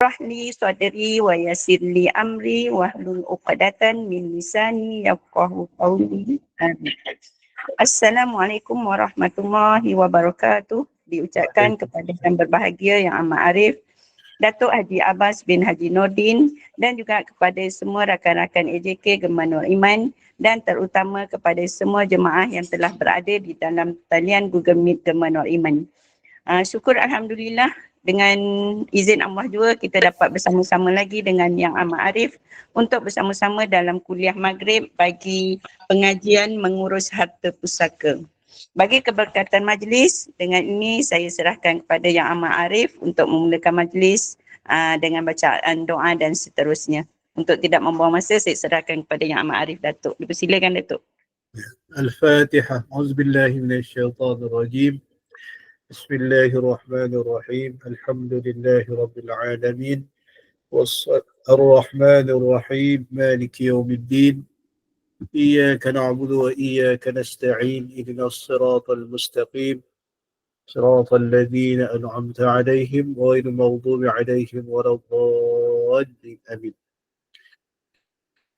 Shrah li sadri wa yassir li amri wahlul 'uqdatan min lisani yafqahu qawli. Amin. Assalamualaikum warahmatullahi wabarakatuh. Diucapkan kepada yang berbahagia yang amat arif, Datuk Haji Abbas bin Haji Nordin, dan juga kepada semua rakan-rakan AJK Gemah Nur Iman, dan terutama kepada semua jemaah yang telah berada di dalam talian Google Meet Gemah Nur Iman. Syukur Alhamdulillah, dengan izin Allah juga kita dapat bersama-sama lagi dengan Yang Amat Arif untuk bersama-sama dalam kuliah maghrib bagi pengajian mengurus harta pusaka. Bagi keberkatan majlis, dengan ini saya serahkan kepada Yang Amat Arif untuk memulakan majlis dengan bacaan doa dan seterusnya. Untuk tidak membuang masa, saya serahkan kepada Yang Amat Arif, Datuk. Silakan, Datuk. Al-Fatihah. Auzubillahi minasyaitanirrajim. Bismillahirrahmanirrahim. Alhamdulillahi rabbil alamin. Ar-Rahmanir-Rahim. Maliki yaumiddin. Iyyaka na'budu wa iyyaka nasta'in. Ihdinas siratal mustaqim. Siratal ladzina an'amta 'alaihim ghairil maghdubi 'alaihim waladdallin. Amin.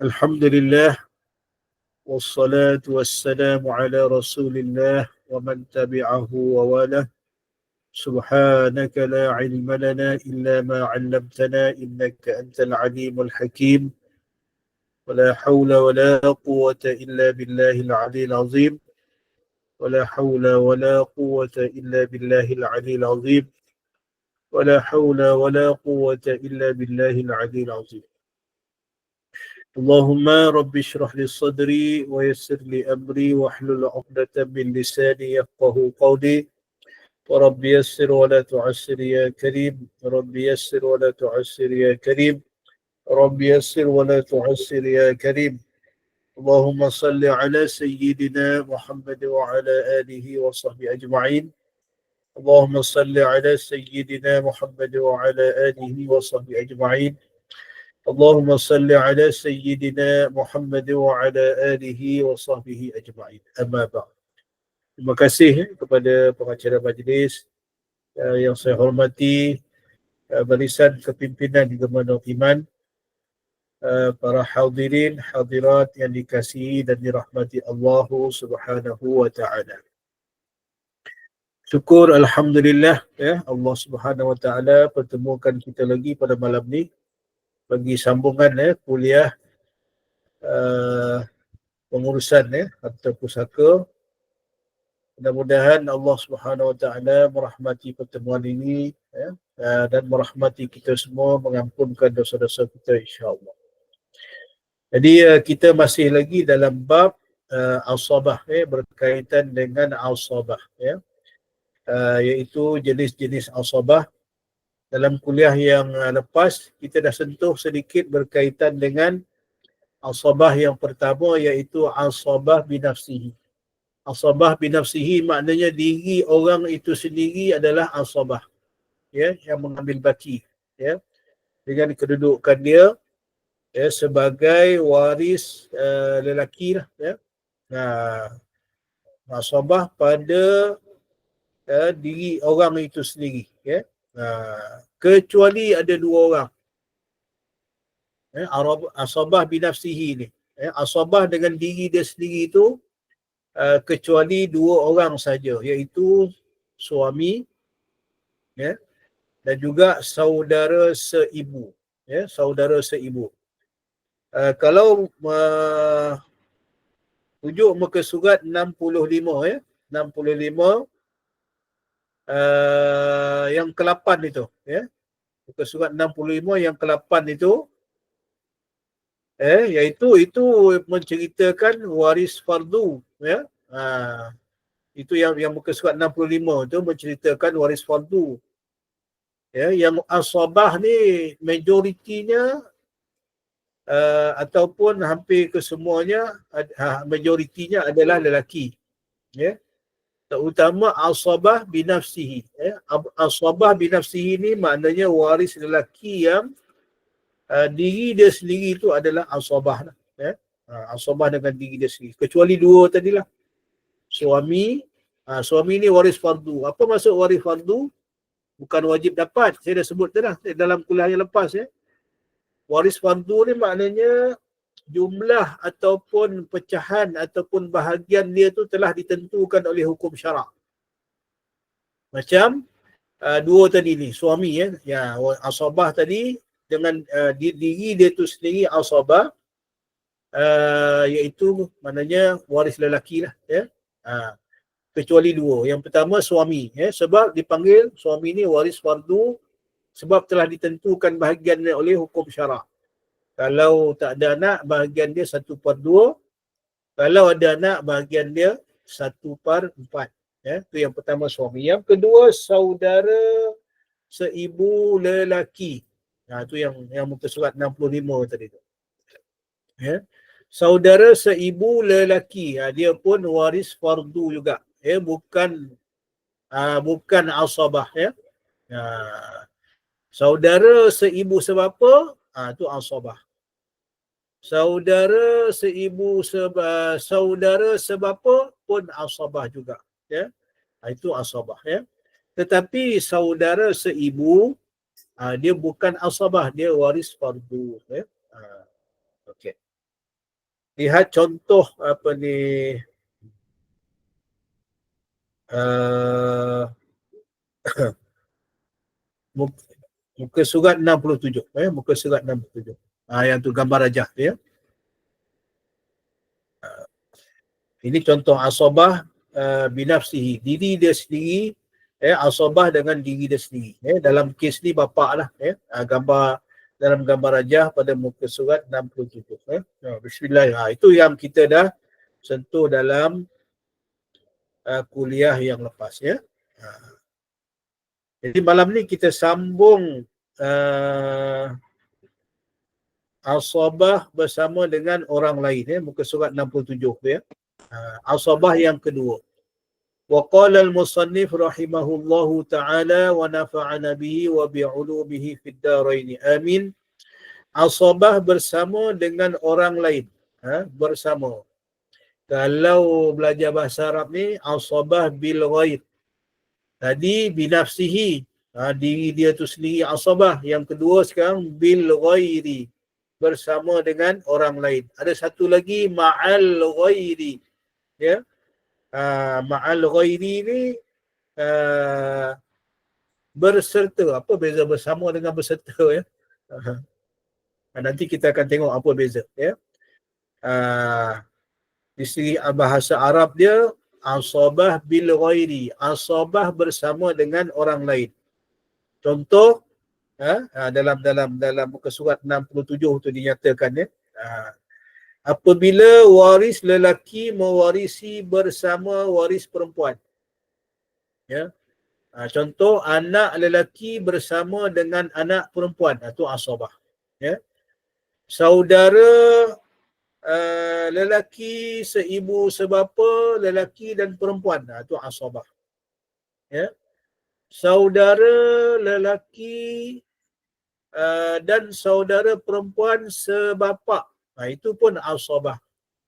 Alhamdulillah. Wassalatu wassalamu ala Rasulillah wa man tabi'ahu wa walah. سبحانك لا علم لنا إلا ما علمتنا إنك أنت العليم الحكيم ولا حول ولا قوة إلا بالله العلي العظيم ولا حول ولا قوة إلا بالله العلي العظيم ولا حول ولا قوة إلا بالله العلي العظيم. اللهم رب اشرح لي صدري ويسر لي أمري واحلل عقدة من لساني يفقه قولي. ورب يسر ولا تعسر يا كريم. رب يسر ولا تعسر يا كريم. رب يسر ولا تعسر يا كريم. اللهم صل على سيدنا محمد وعلى آله وصحبه أجمعين. اللهم صل على سيدنا محمد وعلى آله وصحبه أجمعين. اللهم صل على سيدنا محمد وعلى آله وصحبه أجمعين. أما بعد. Terima kasih kepada pengacara majlis yang saya hormati, barisan kepimpinan Gemah Nur Iman, para hadirin hadirat yang dikasihi dan dirahmati Allah Subhanahu wa taala. Syukur alhamdulillah ya, Allah Subhanahu wa taala pertemukan kita lagi pada malam ni bagi sambungan kuliah pengurusan harta pusaka. Mudah-mudahan Allah Subhanahu wa taala merahmati pertemuan ini dan merahmati kita semua, mengampunkan dosa-dosa kita insya-Allah. Jadi kita masih lagi dalam bab asabah berkaitan dengan asabah iaitu jenis-jenis asabah. Dalam kuliah yang lepas kita dah sentuh sedikit berkaitan dengan asabah yang pertama, iaitu asabah binafsihi. Asabah binafsihi maknanya diri orang itu sendiri adalah asabah, yang mengambil baki, dengan kedudukan dia sebagai waris lelaki lah, asabah pada diri orang itu sendiri, kecuali ada dua orang, asabah binafsihi ni, asabah dengan diri dia sendiri itu kecuali dua orang saja, iaitu suami dan juga saudara seibu, saudara seibu. Kalau rujuk muka surat 65 65 yang ke-8 itu, muka surat 65 yang ke-8 itu, iaitu itu menceritakan waris fardu, itu yang muka surat 65 itu menceritakan waris fardu. Yang asabah ni majoritinya ataupun hampir kesemuanya majoritinya adalah lelaki, terutama asabah binafsihi. Asabah binafsihi ni maknanya waris lelaki yang diri dia sendiri itu adalah asabah, asabah dengan diri dia sendiri, kecuali dua tadilah. Suami ni waris fardu. Apa maksud waris fardu? bukan wajib dapat. Saya dah sebut dah dalam kuliah yang lepas ya. Waris fardu ni maknanya jumlah ataupun pecahan ataupun bahagian dia tu telah ditentukan oleh hukum syarak. Macam dua tadi ni, suami ya, asabah tadi dengan diri dia tu sendiri asabah, iaitu maknanya waris lelaki lah ya. Kecuali dua. Yang pertama suami ya, sebab dipanggil suami ni waris fardu sebab telah ditentukan bahagian dia oleh hukum syarak. Kalau tak ada anak, bahagian dia 1/2. Kalau ada anak, bahagian dia 1/4. Ya, itu yang pertama suami. Yang kedua saudara seibu lelaki. Itu yang muka surat 65 tadi tu. Ya. Saudara seibu lelaki, dia pun waris fardu juga. Ya, bukan asabah ya. Saudara seibu sebapa, itu asabah. Saudara sebapa pun asabah juga ya. Itu asabah ya. Tetapi saudara seibu dia bukan asabah, dia waris fardu ya. Okey. Lihat contoh apa ni muka surat 67 ya, muka surat 67. Yang tu gambar rajah ya. Ini contoh asabah binafsihi, diri dia sendiri asabah dengan diri dia sendiri. Dalam kes ni bapak lah gambar dalam gambar rajah pada muka surat 67 Bismillah. Itu yang kita dah sentuh dalam kuliah yang lepas ya. Jadi malam ni kita sambung asabah bersama dengan orang lain muka surat 67 ya. Asabah yang kedua. Wa qala al-musannif rahimahullahu ta'ala wa nafa'ana bihi wa bi'ulumihi fid darain. Amin. Asabah bersama dengan orang lain. Bersama. Kalau belajar bahasa Arab ni asabah bil ghair. Tadi binafsihi, diri dia tu sendiri asabah. Yang kedua sekarang bil ghairi, bersama dengan orang lain. Ada satu lagi ma'al ghairi ya. Ma'al ghairi ni berserta. Apa beza bersama dengan berserta ya? Nanti kita akan tengok apa beza ya. Di segi bahasa Arab dia asabah bil ghairi, asabah bersama dengan orang lain. Contoh dalam muka surat 67 tu dinyatakan ya. Apabila waris lelaki mewarisi bersama waris perempuan. Ya. Contoh anak lelaki bersama dengan anak perempuan, itu asabah. Ya. Saudara lelaki seibu sebapa, lelaki dan perempuan, itu asabah. Ya. Saudara lelaki dan saudara perempuan sebapa, itu pun asabah.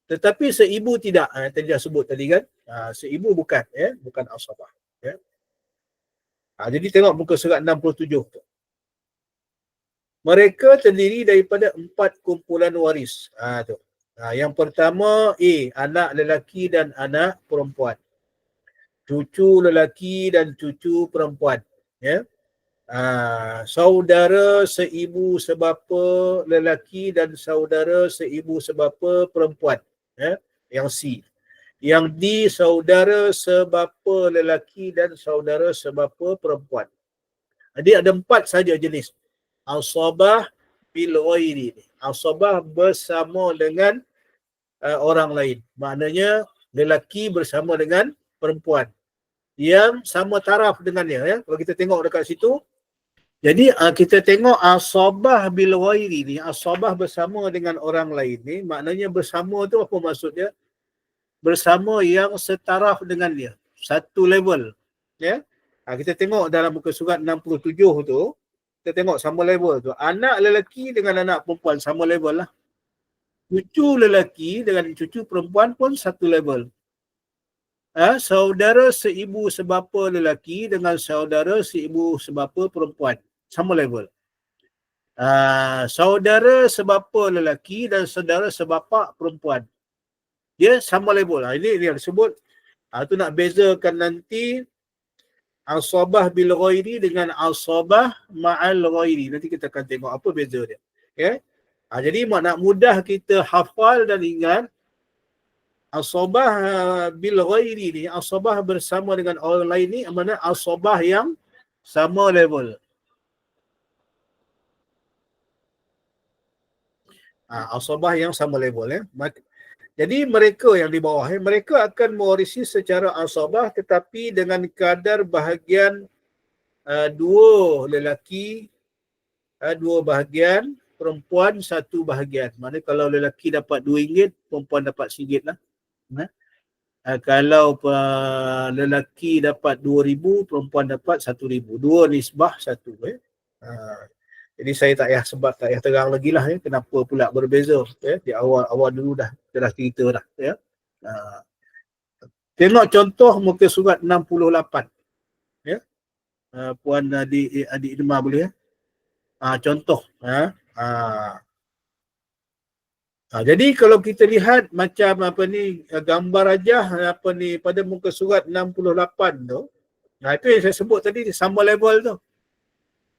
Tetapi seibu tidak. Tadi dah sebut tadi kan. Seibu bukan ya, bukan asabah ya. Jadi tengok muka surat 67 tu. Mereka terdiri daripada 4 kumpulan waris. Tu. Yang pertama anak lelaki dan anak perempuan. Cucu lelaki dan cucu perempuan ya. Saudara seibu sebapa lelaki dan saudara seibu sebapa perempuan ya. Yang C. Yang D, saudara sebapa lelaki dan saudara sebapa perempuan. Jadi ada 4 saja jenis asabah bil ghairi. Asabah bersama dengan orang lain. Maknanya lelaki bersama dengan perempuan yang sama taraf dengannya ya. Kalau kita tengok dekat situ, jadi kita tengok asabah bil ghairi ni, asabah bersama dengan orang lain ni, maknanya bersama tu apa maksudnya? Bersama yang setaraf dengan dia, satu level ya. Kita tengok dalam muka surat 67 tu, kita tengok sama level tu. Anak lelaki dengan anak perempuan sama level lah. Cucu lelaki dengan cucu perempuan pun satu level. saudara seibu sebapa lelaki dengan saudara seibu sebapa perempuan. Sama level. Saudara sebapa lelaki dan saudara sebapa perempuan. Dia sama level. Ini yang disebut. Tu nak bezakan nanti asabah bil ghairi dengan asabah ma'al ghairi. Nanti kita akan tengok apa beza dia. Okay? Jadi nak mudah kita hafal dan ingat, asabah bil ghairi ni, asabah bersama dengan orang lain ni, mana asabah yang sama level. Asabah yang sama level. Jadi mereka yang di bawah, mereka akan mewarisi secara asabah tetapi dengan kadar bahagian dua lelaki, dua bahagian, perempuan satu bahagian. Mana kalau lelaki dapat RM2, perempuan dapat RM1 lah. Kalau lelaki dapat 2,000, perempuan dapat 1,000. Dua nisbah satu. Jadi saya tak payah terang lagi lah kenapa pula berbeza. Di awal dulu kita dah cerita dah. Tengok contoh muka surat 68. Puan adik Irma boleh contoh. Jadi kalau kita lihat macam gambar aja pada muka surat 68 tu. Itu yang saya sebut tadi sama level tu.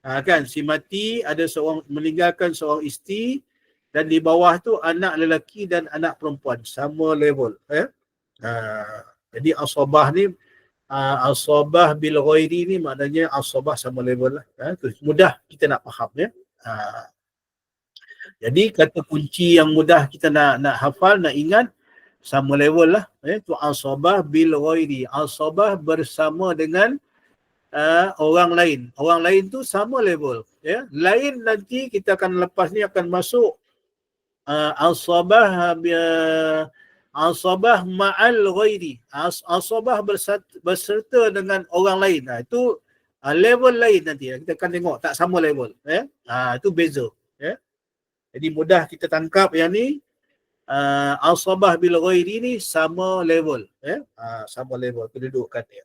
Kan si mati ada seorang meninggalkan seorang isteri dan di bawah tu anak lelaki dan anak perempuan sama level. Jadi asabah ni asabah bil ghairi ni maknanya asabah sama level lah. Mudah kita nak faham Jadi kata kunci yang mudah kita nak hafal, nak ingat, sama level lah. Itu asabah bil ghairi. Asabah bersama dengan orang lain. Orang lain tu sama level. Lain nanti kita akan lepas ni akan masuk asabah ma'al ghairi. Asabah berserta dengan orang lain. Itu level lain nanti. Kita akan tengok tak sama level. Itu beza. Jadi mudah kita tangkap yang ni. Asabah bil ghairi ni sama level. Sama level kedudukan dia.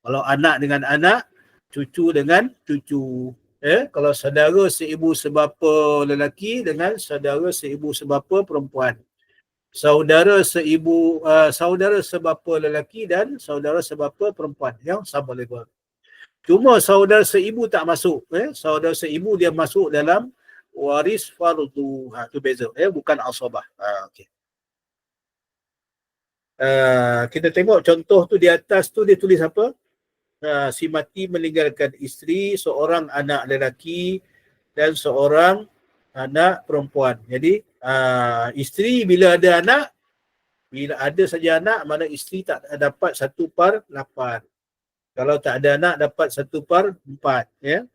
Kalau anak dengan anak, cucu dengan cucu. Kalau saudara seibu sebapa lelaki dengan saudara seibu sebapa perempuan. Saudara sebapa lelaki dan saudara sebapa perempuan yang sama level. Cuma saudara seibu tak masuk. Saudara seibu dia masuk dalam waris fardu. Itu beza. Bukan asabah. Okay. Kita tengok contoh tu di atas tu dia tulis apa? Si mati meninggalkan isteri, seorang anak lelaki dan seorang anak perempuan. Jadi isteri bila ada anak, bila ada saja anak, mana isteri tak dapat 1/8. Kalau tak ada anak dapat 1/4.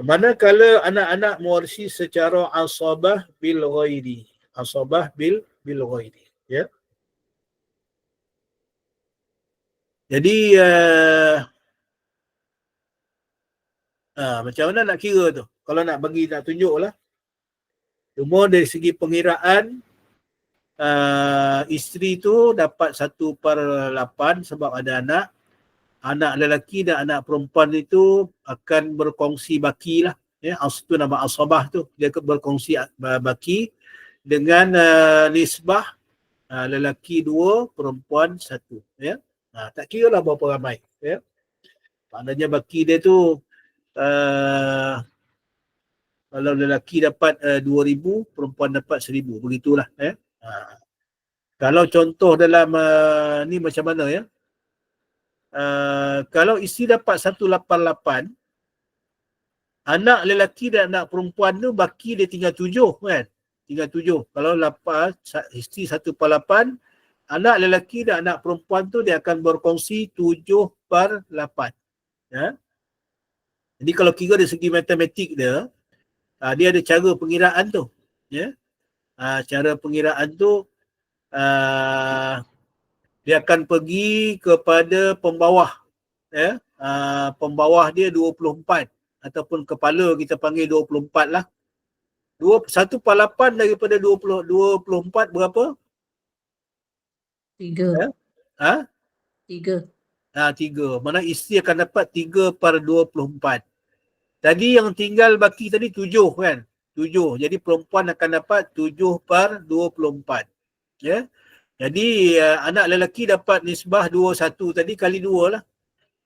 Manakala anak-anak mewarisi secara asabah bil ghairi. Asabah bil ghairi. Jadi macam mana nak kira tu? Kalau nak tunjuk lah. Cuma dari segi pengiraan, isteri tu dapat 1/8 sebab ada anak. Anak lelaki dan anak perempuan itu akan berkongsi baki lah. Itu nama asabah tu. Dia berkongsi baki dengan nisbah lelaki 2, perempuan 1. Tak kira lah berapa ramai. Maknanya baki dia tu kalau lelaki dapat 2,000, perempuan dapat 1,000. Begitulah. Kalau contoh dalam ni macam mana kalau isteri dapat 188, anak lelaki dan anak perempuan tu baki dia tinggal 7 kan? Tinggal 7. Kalau isteri 1/8, anak lelaki dan anak perempuan tu dia akan berkongsi 7/8. Jadi kalau kira dari segi matematik dia ada cara pengiraan tu. Cara pengiraan tu dia akan pergi kepada pembawah. Pembawah dia 24 ataupun kepala kita panggil 24 lah. 1/8 daripada 24 berapa? 3. Ha? 3. 3. Mana isteri akan dapat 3/24. Tadi yang tinggal baki tadi 7 kan? 7. Jadi perempuan akan dapat 7/24. Ya. Jadi anak lelaki dapat nisbah 21 tadi kali 2 lah.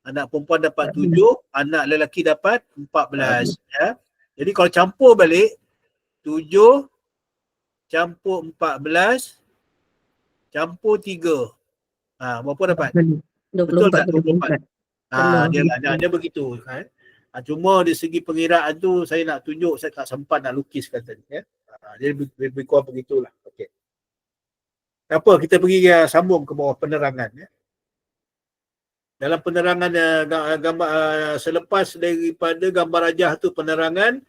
Anak perempuan dapat 7, anak lelaki dapat 14. Ya. Jadi kalau campur balik, 7 campur 14 campur 3. Berapa dapat? 24. Betul tak? 24. Benar. Dia begitu. Cuma dari segi pengiraan tu saya nak tunjuk, saya tak sempat nak lukiskan tadi. Ya. Dia lebih kurang begitulah. Okey. Apa, kita pergi sambung ke bawah penerangan. Ya. Dalam penerangan gambar selepas daripada gambar rajah tu penerangan,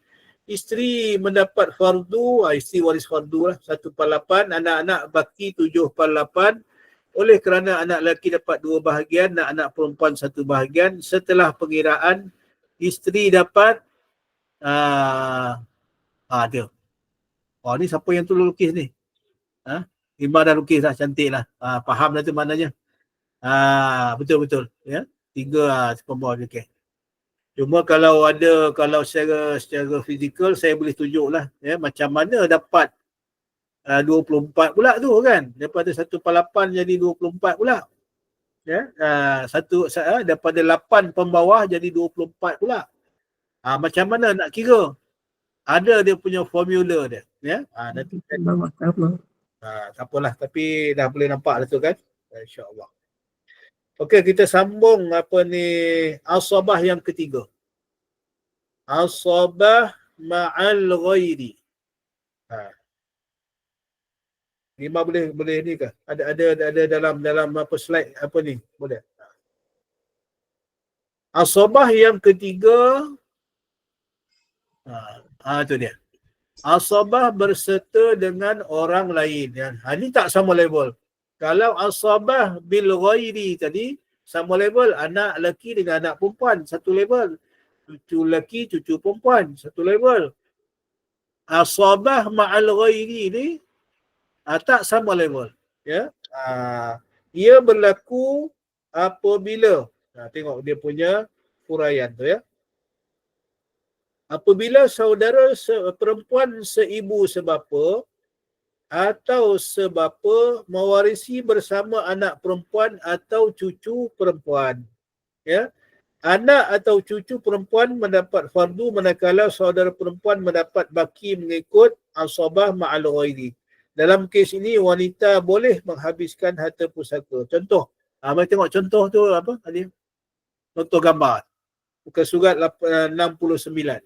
isteri mendapat fardu, isteri waris fardu lah 1/8, anak-anak baki 7/8. Oleh kerana anak lelaki dapat 2 bahagian dan anak perempuan 1 bahagian, setelah pengiraan isteri dapat dia. Ni siapa yang tu lukis ni? Imam dah lukis dah, cantik lah. Faham dah tu maknanya. Betul-betul. Ya. 3 pembawah okey. Cuma kalau secara fizikal saya boleh tunjuklah ya macam mana dapat 24 pula tu kan. Daripada 1/8 jadi 24 pula. Ya. Daripada 8 pembawah jadi 24 pula. Macam mana nak kira? Ada dia punya formula dia. Ya. Nanti tak apalah, tapi dah boleh nampak dah tu kan. InsyaAllah. Okey, kita sambung asabah yang ketiga. Asabah ma'al ghairi. Lima boleh ni ke? Ada dalam apa slide apa ni? Boleh. Asabah yang ketiga. Tu dia. Asabah berserta dengan orang lain. Ini tak sama level. Kalau asabah bil ghairi tadi sama level, anak lelaki dengan anak perempuan satu level, cucu lelaki cucu perempuan satu level. Asabah ma'al ghairi ni tak sama level. Ya. Ia berlaku apabila tengok dia punya huraian tu ya. Apabila saudara perempuan seibu sebapa atau sebapa mewarisi bersama anak perempuan atau cucu perempuan. Ya. Anak atau cucu perempuan mendapat fardu manakala saudara perempuan mendapat baki mengikut asabah ma'al ghairi. Dalam kes ini wanita boleh menghabiskan harta pusaka. Contoh, mari tengok contoh tu apa tadi? Contoh gambar. Muka surat 69.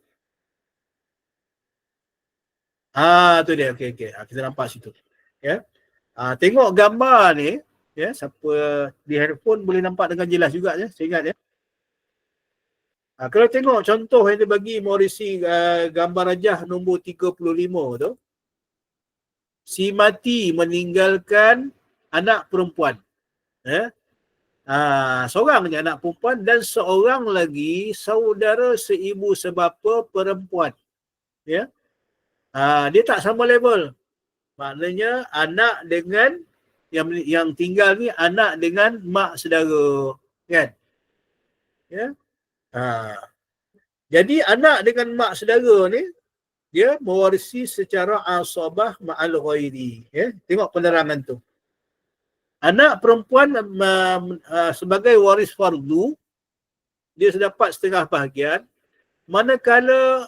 Tu dia. Okey. Kita nampak situ. Ya. Tengok gambar ni, ya, siapa di handphone boleh nampak dengan jelas juga ya. Saya ingat ya. Kalau tengok contoh yang dia bagi mewarisi gambar rajah nombor 35 tu. Si mati meninggalkan anak perempuan. Ya. Seorang je anak perempuan dan seorang lagi saudara seibu sebapa perempuan. Ya. Dia tak sama level. Maknanya anak dengan yang tinggal ni anak dengan mak saudara, kan? Ya. Jadi anak dengan mak saudara ni dia mewarisi secara asabah ma'al ghairi. Ya. Tengok penerangan tu. Anak perempuan sebagai waris fardu dia dapat setengah bahagian, manakala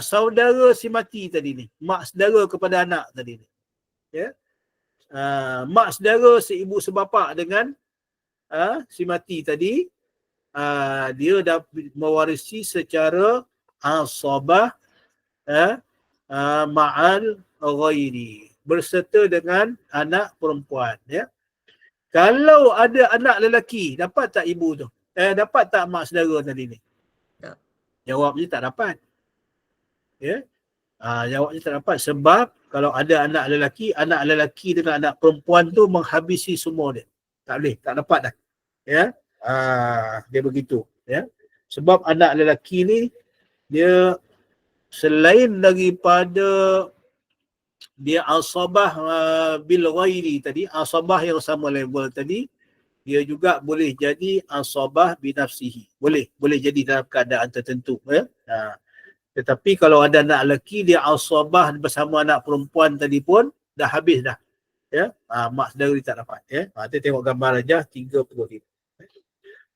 saudara si mati tadi ni, mak saudara kepada anak tadi ni. Ya. Mak saudara seibu sebapa dengan si mati tadi, dia dah mewarisi secara asabah ma'al ghairi, berserta dengan anak perempuan. Ya. Kalau ada anak lelaki, dapat tak ibu tu? Dapat tak mak saudara tadi ni? Tak. Jawabnya tak dapat. Ya. Jawabnya tak dapat sebab kalau ada anak lelaki dengan anak perempuan tu menghabisi semua dia. Tak boleh, tak dapat dah. Ya. Dia begitu, ya. Sebab anak lelaki ni dia selain daripada dia asabah bil ghairi tadi, asabah yang sama level tadi, dia juga boleh jadi asabah binafsihi. Boleh jadi dalam keadaan tertentu. Ya? Tetapi kalau ada anak lelaki, dia asabah bersama anak perempuan tadi pun, dah habis dah. Ya? Mak saudara dia tak dapat. Ya? Kita tengok gambar aja 35.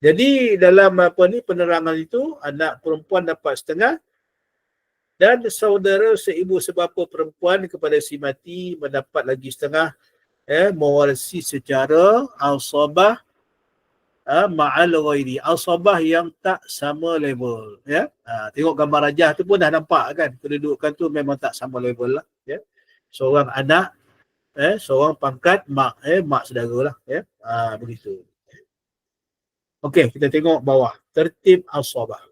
Jadi dalam penerangan itu, anak perempuan dapat setengah, dan saudara seibu sebapa perempuan kepada si mati mendapat lagi setengah, mewarisi secara asabah ma'al ghairi, asabah yang tak sama level. Ya, tengok gambar rajah tu pun dah nampak kan, kedudukan tu memang tak sama level lah. Ya, seorang anak, seorang pangkat mak, mak saudara lah. Ya, begitu. Okey, kita tengok bawah tertib asabah.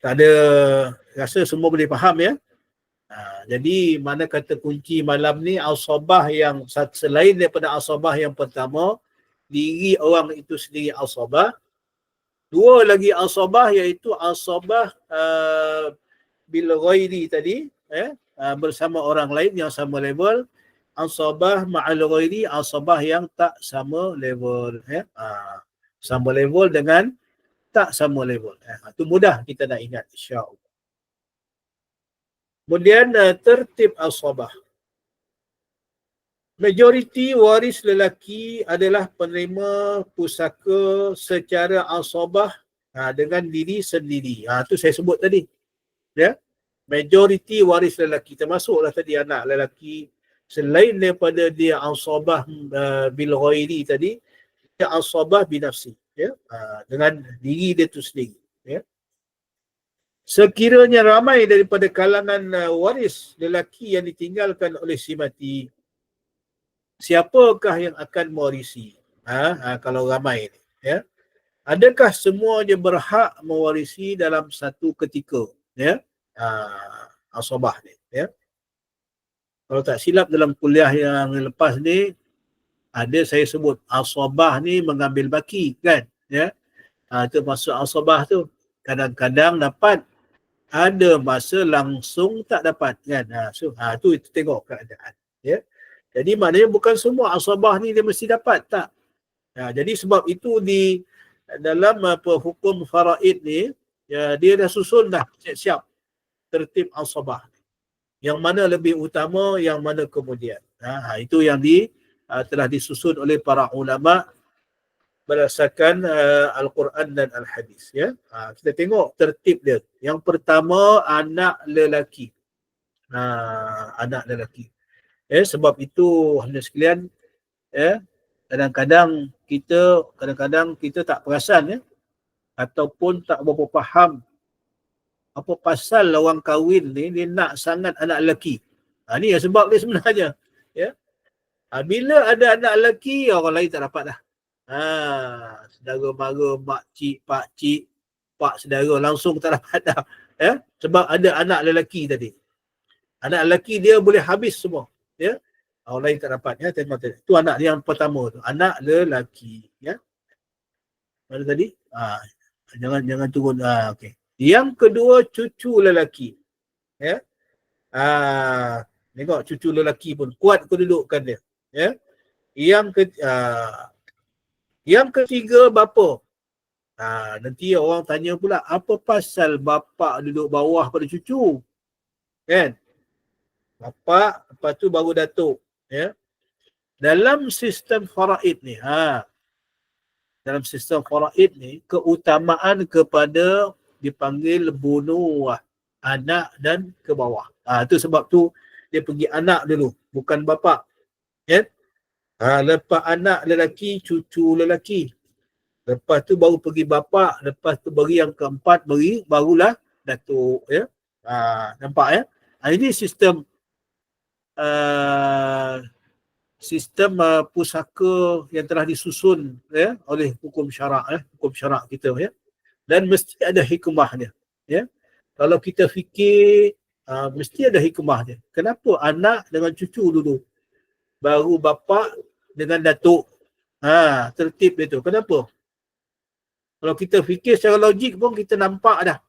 Tak ada, rasa semua boleh faham ya. Jadi mana kata kunci malam ni, asabah yang selain daripada asabah yang pertama, diri orang itu sendiri asabah. Dua lagi asabah, iaitu asabah bil ghairi tadi, bersama orang lain yang sama level. Asabah ma'al ghairi, asabah yang tak sama level. Sama level dengan tak sama level. Itu mudah kita nak ingat, insya-Allah. Kemudian tertib asabah. Majoriti waris lelaki adalah penerima pusaka secara asabah dengan diri sendiri. Itu saya sebut tadi. Ya. Majoriti waris lelaki, termasuklah tadi anak lelaki, selain daripada dia asabah bil ghairi tadi, dia asabah binafsi, ya. Dengan diri dia tu sendiri, ya. Sekiranya ramai daripada kalangan waris lelaki yang ditinggalkan oleh si mati, siapakah yang akan mewarisi? Kalau ramai ni, ya. Adakah semuanya berhak mewarisi dalam satu ketika, ya? Asabah ni, ya. Kalau tak silap dalam kuliah yang lepas ni, ada saya sebut asabah ni mengambil baki, kan, ya. Itu maksud asabah tu. Kadang-kadang dapat, ada masa langsung tak dapat, kan. So tu itu tengok keadaan, ya. Jadi maknanya bukan semua asabah ni dia mesti dapat, tak. Jadi sebab itu di dalam hukum faraid ni, ya, dia dah susun dah siap-siap tertib asabah. Yang mana lebih utama, yang mana kemudian. Itu yang telah disusun oleh para ulama berdasarkan Al-Quran dan Al-Hadis, ya. Kita tengok tertib dia. Yang pertama, anak lelaki. Anak lelaki. Sebab itu hadirin sekalian, kadang-kadang kita tak perasan, ya, ataupun tak berapa faham apa pasal orang kahwin ni dia nak sangat anak lelaki. Ni yang sebab dia sebenarnya, ya. Bila ada anak lelaki, orang lain tak dapat dah. Saudara mara, mak cik, pak saudara langsung tak dapat dah, ya. Sebab ada anak lelaki tadi. Anak lelaki dia boleh habis semua, ya. Orang lain tak dapat, ya. Tengok tadi. Itu anak yang pertama tu, anak lelaki, ya. Mana tadi? Jangan turun. Okey. Yang kedua, cucu lelaki, ya. Tengok cucu lelaki pun kuat kedudukan dia, ya. Yang ketiga, bapa. Nanti orang tanya pula, apa pasal bapa duduk bawah pada cucu, kan? Bapa, lepas tu baru datuk, ya. Dalam sistem faraid ni, dalam sistem faraid ni, keutamaan kepada dipanggil bunuwah, anak dan ke bawah. Itu sebab tu dia pergi anak dulu, bukan bapa, ya. Lepas anak lelaki, cucu lelaki. Lepas tu baru pergi bapa, lepas tu beri yang keempat, barulah datuk, ya. Nampak, ya. Ini sistem pusaka yang telah disusun, ya, oleh hukum syarak, hukum syarak kita, ya. Dan mesti ada hikmahnya, ya. Kalau kita fikir, mesti ada hikmahnya. Kenapa anak dengan cucu dulu, baru bapa dengan datuk? Tertib dia tu. Kenapa? Kalau kita fikir secara logik pun kita nampak dah.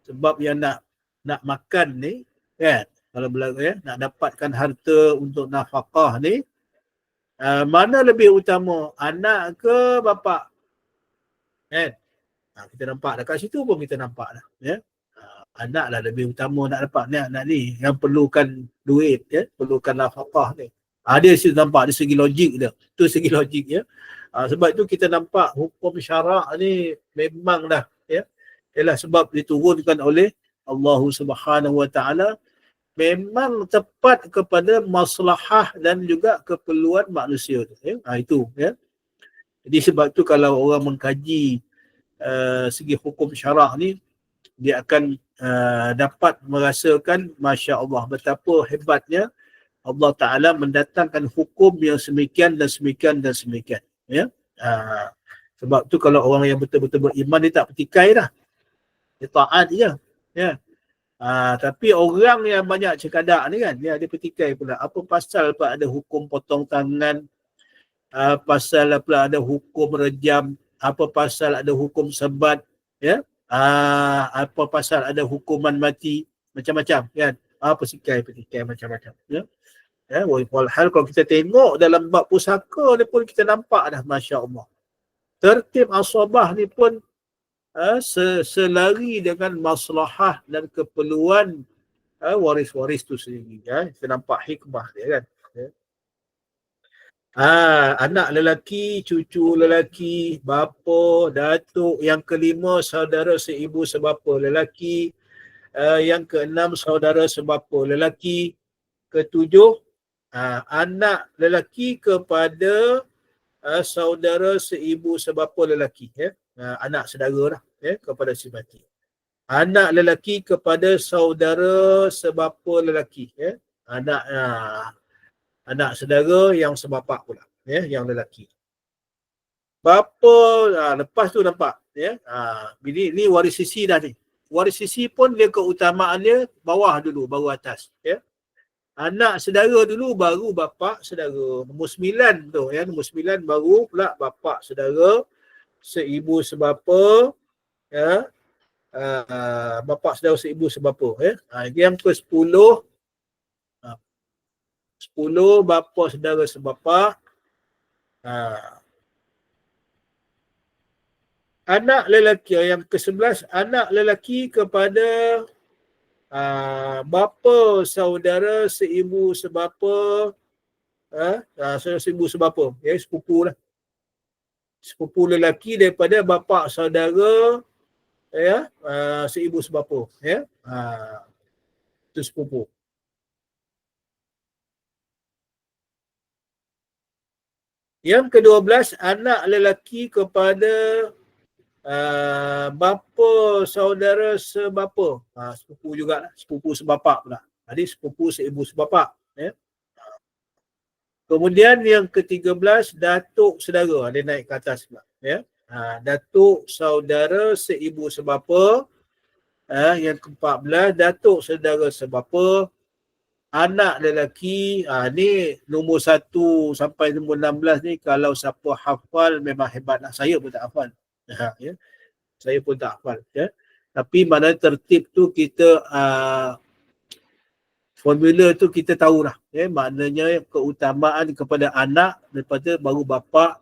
Sebab yang nak nak makan ni kan, kalau nak dapatkan harta untuk nafkah ni, mana lebih utama, anak ke bapa? Kan? Kita nampak dekat situ pun kita nampak dah. Ya? Anak lah lebih utama nak dapat anak ni yang perlukan duit, ya? Perlukan nafkah ni. Dia situ nampak, ada segi logik dia. Tu segi logik, ya. Sebab itu kita nampak hukum syarak ni memang dah, ya. Ialah sebab diturunkan oleh Allah Subhanahu Wa Taala memang tepat kepada maslahah dan juga keperluan manusia. Ya? Itu, ya. Jadi sebab tu kalau orang mengkaji segi hukum syarak ni, dia akan dapat merasakan Masya Allah betapa hebatnya Allah Ta'ala mendatangkan hukum yang semikian dan semikian dan semikian. Ya? Sebab tu kalau orang yang betul-betul beriman, dia tak petikai dah. Dia taat je. Ya? Tapi orang yang banyak cekadak ni kan, dia petikai pula. Apa pasal pula ada hukum potong tangan, pasal pula ada hukum rejam, apa pasal ada hukum sebat, ya? Apa pasal ada hukuman mati, macam-macam kan. Petikai macam-macam, ya. Walhal kalau kita tengok dalam bab pusaka ni pun kita nampak dah, Masya Allah. Tertib asabah ni pun selari dengan maslahah dan keperluan waris-waris tu sendiri. Kita nampak hikmah dia kan. Anak lelaki, cucu lelaki, bapa, datuk. Yang kelima, saudara seibu sebapa lelaki. Yang keenam, saudara sebapa lelaki. Ketujuh, anak lelaki kepada saudara seibu sebapa lelaki. Anak saudara lah, kepada si mati. Anak lelaki kepada saudara sebapa lelaki. Anak saudara yang sebapak pula, yang lelaki. Bapa, lepas tu nampak, ini waris sisi dah ni. Waris sisi pun dia keutamaan dia bawah dulu, baru atas. Anak saudara dulu, baru bapa saudara. Nombor 9 tu, nombor 9 baru pula bapa saudara, seibu sebapa, bapa saudara seibu sebapa. Yang ke-10, 10 bapa saudara sebapa. Anak lelaki, yang ke-11, anak lelaki kepada bapa saudara seibu sebapa, saudara seibu sebapa, sepupu lah. Sepupu lelaki daripada bapa saudara, seibu sebapa, itu sepupu. Yang ke-12, anak lelaki kepada bapa saudara sebapa, sepupu jugalah, sepupu sebapak pula. Jadi sepupu seibu sebapak. Kemudian yang ke-13, datuk saudara, dia naik ke atas pula. Datuk saudara seibu sebapa. Yang ke-14, datuk saudara sebapa. Anak lelaki, ni nombor 1 sampai nombor 16 ni, kalau siapa hafal memang hebat lah. Saya pun tak hafal. Saya pun tak hafal. Tapi mana tertib tu kita, formula tu kita tahu dah. Maknanya keutamaan kepada anak, daripada baru bapa,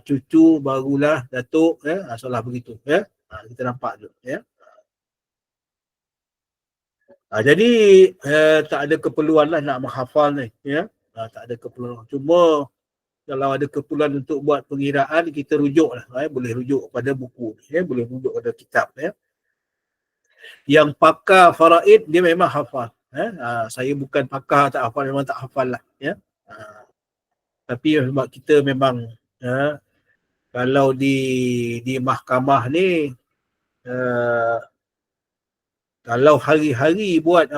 cucu, barulah datuk. Salah begitu. Kita nampak tu. Jadi tak ada keperluan lah nak menghafal ni. Tak ada keperluan. Cuma kalau ada keperluan untuk buat pengiraan, kita rujuk lah. Boleh rujuk pada buku. Boleh rujuk pada kitab. Yang pakar faraid, dia memang hafal. Saya bukan pakar tak hafal, memang tak hafal lah. Tapi sebab kita memang, kalau di mahkamah ni, kalau hari-hari buat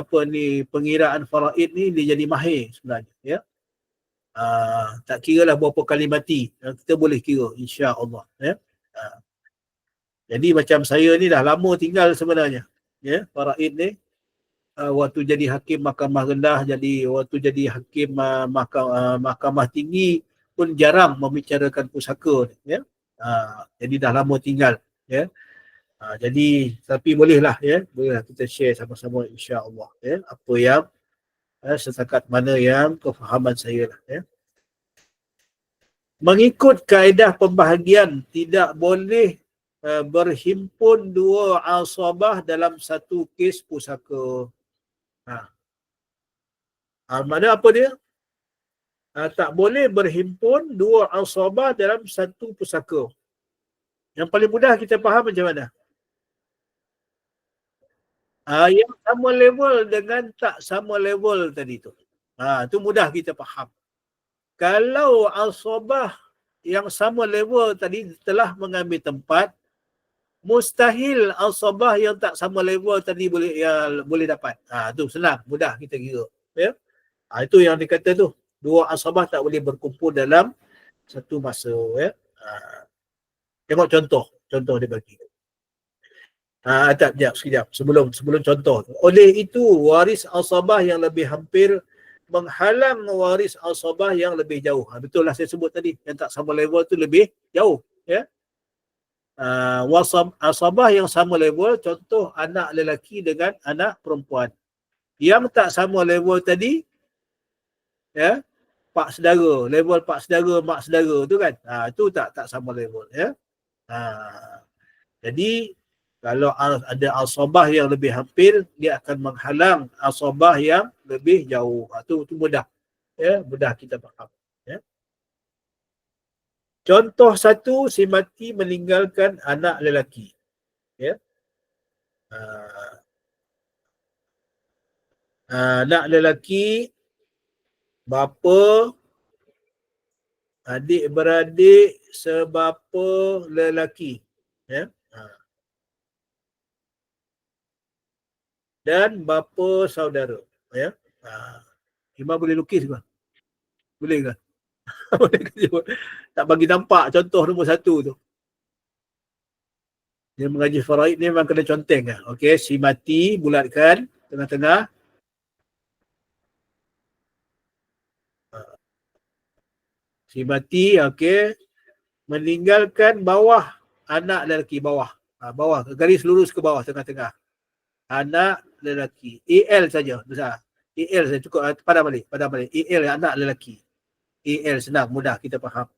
pengiraan faraid ni, dia jadi mahir sebenarnya. Tak kira lah berapa kali mati, kita boleh kira, insya-Allah. Jadi macam saya ni dah lama tinggal sebenarnya. Faraid ni, waktu jadi hakim mahkamah rendah, waktu jadi hakim mahkamah tinggi pun jarang membicarakan pusaka ni. Jadi dah lama tinggal. Jadi tapi bolehlah bolehlah kita share sama-sama insya-Allah apa yang setakat mana yang kefahaman saya lah Mengikut kaedah pembahagian tidak boleh berhimpun dua asabah dalam satu kes pusaka. Mana apa dia? Tak boleh berhimpun dua asabah dalam satu pusaka. Yang paling mudah kita faham macam mana? Yang sama level dengan tak sama level tadi tu. Tu mudah kita faham. Kalau asabah yang sama level tadi telah mengambil tempat, mustahil asabah yang tak sama level tadi boleh dapat. Tu senang, mudah kita kira. Itu yang dikata tu. Dua asabah tak boleh berkumpul dalam satu masa. Tengok contoh dia bagi. Sekejap. Sebelum contoh. Oleh itu, waris asabah yang lebih hampir menghalang waris asabah yang lebih jauh. Betul lah saya sebut tadi. Yang tak sama level tu lebih jauh. Asabah yang sama level, contoh anak lelaki dengan anak perempuan. Yang tak sama level tadi, pak saudara, level pak saudara, mak saudara tu kan. Itu tak sama level. Jadi kalau ada asabah yang lebih hampir, dia akan menghalang asabah yang lebih jauh. Itu mudah. Mudah kita faham. Contoh satu, si mati meninggalkan anak lelaki. Anak lelaki, bapa, adik-beradik sebapa lelaki. Dan bapa saudara. Imam boleh lukis ke? Boleh ke? Boleh ke? Tak bagi nampak contoh nombor satu tu. Dia mengaji faraid ni memang kena conteng lah. Okey, si mati bulatkan tengah-tengah. Si mati, okey, meninggalkan bawah anak lelaki, bawah. Bawah, garis lurus ke bawah tengah-tengah. Anak lelaki. AL saja, besar. AL saja cukup, padam balik. AL anak lelaki. AL senang, mudah kita faham.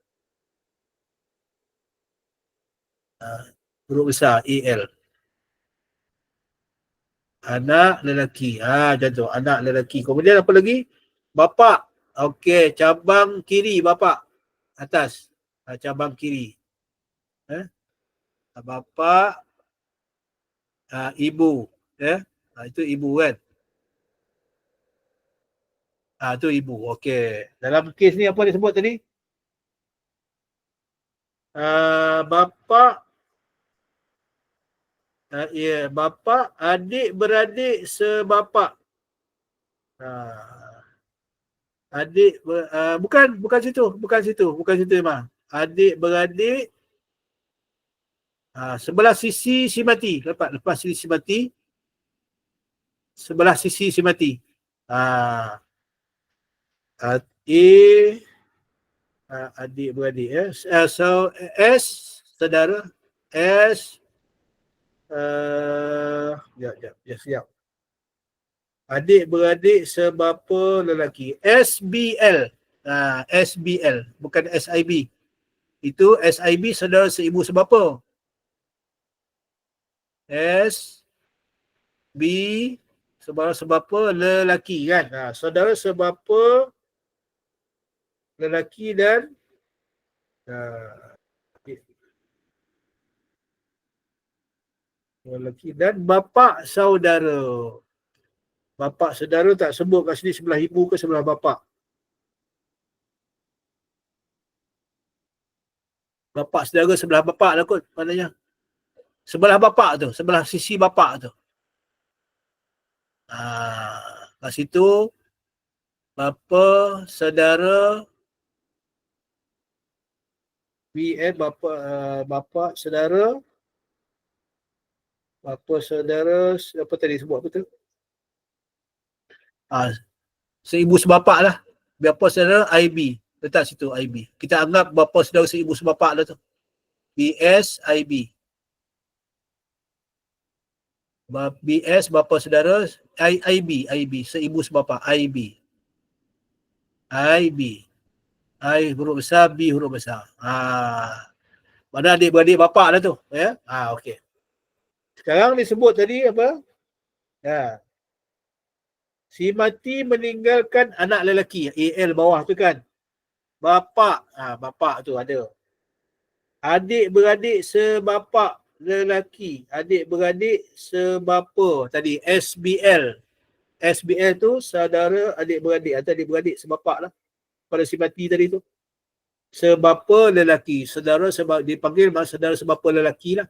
Huruf besar, AL. Anak lelaki. Macam tu. Anak lelaki. Kemudian apa lagi? Bapa. Okey, cabang kiri bapa. Atas. Cabang kiri. Bapa. Ibu. Itu ibu kan? Itu ibu. Okey. Dalam kes ni apa dia sebut tadi? Bapa. Bapa, adik-beradik sebapa. Adik bukan situ memang. Adik-beradik sebelah sisi si mati. Lepas sisi si mati. Sebelah sisi si mati. Adik-beradik so S saudara S siap. Adik-beradik sebapa lelaki. SBL. SBL. Bukan SIB. Itu SIB saudara seibu sebapa. SB saudara sebapa lelaki kan. Saudara sebapa lelaki dan lelaki dan bapa saudara. Bapa saudara tak sebut kat sini sebelah ibu ke sebelah bapa. Bapa saudara sebelah bapa lah kot maknanya. Sebelah bapa tu, sebelah sisi bapa tu. Kat situ bapa saudara BN bapa saudara apa tadi sebut apa tu? Seibu sebapa lah. Bapa saudara IB. Letak situ IB. Kita anggap bapa saudara seibu sebapa lah tu. BS IB. BS bapa saudara, IB, seibu sebapa, IB. I huruf besar, B huruf besar. Mana adik-beradik bapa lah tu, ya. Okey. Sekarang disebut tadi apa? Si mati meninggalkan anak lelaki, AL bawah tu kan. Bapa, bapa tu ada. Adik-beradik sebapa lelaki, adik-beradik sebapa tadi, SBL. SBL tu saudara adik-beradik atau adik-beradik sebapa lah. Pada si mati tadi tu. Sebapa lelaki, saudara sebab dipanggil saudara sebapa lelaki lah.